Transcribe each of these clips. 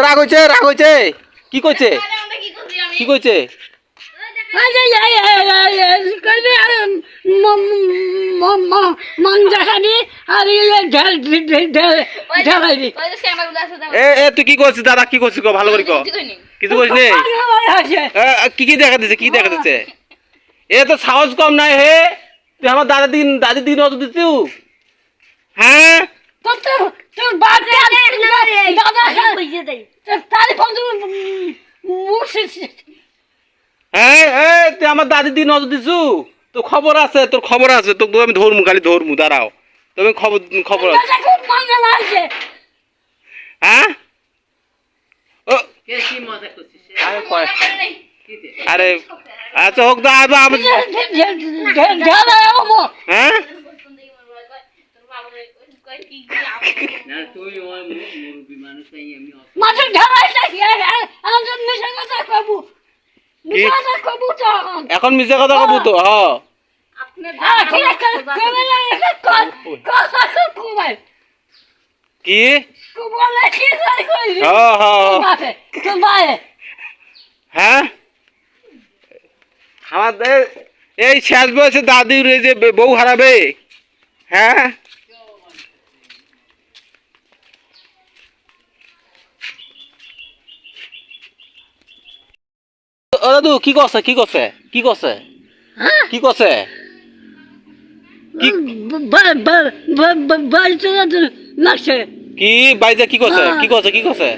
রাগ হয়েছে রাগ হয়েছে কি কইছে কি কইছে তুই কি করছিস দাদা কি করছিস ভালো করে কিছু কইস নে কি কি দেখা দিচ্ছে কি দেখা দিচ্ছে এ তো সাহস কম নাই হে তুই আমার দাদি দিন অত দিচ্ছু হ্যাঁ তুই আমার দাদি দিন অত দিছু তোর খবর আছে তোকে আমি ধরমু খালি ধরমু দাঁড়াও তুমি খবর হ্যাঁ আরে আচ্ছা হোক হ্যাঁ এখন মিশে কথা কব তো কি হ্যাঁ আমাদের এই শেষ বয়সে দাদির যে বউ হারাবে হ্যাঁ দাদু কি করছে কি করছে কি করছে কি করছে কি বাইজা কি করছে কি করছে কি করছে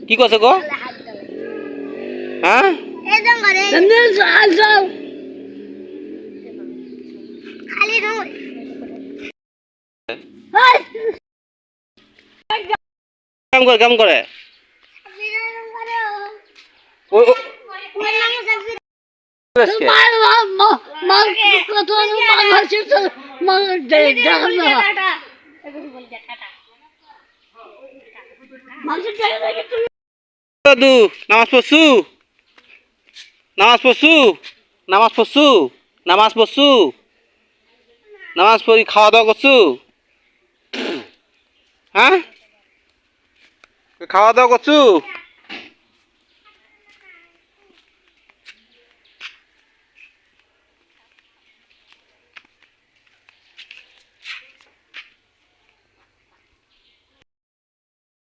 কি করছে গো হ্যাঁ কেমন করে দাদু নামাজ পড়ছু নামাজ পড়ছু নামাজ পড়ছু নামাজ পড়ছু নামাজ পড়ি খাওয়া দাওয়া করছু হ্যাঁ খাওয়া দাওয়া করছু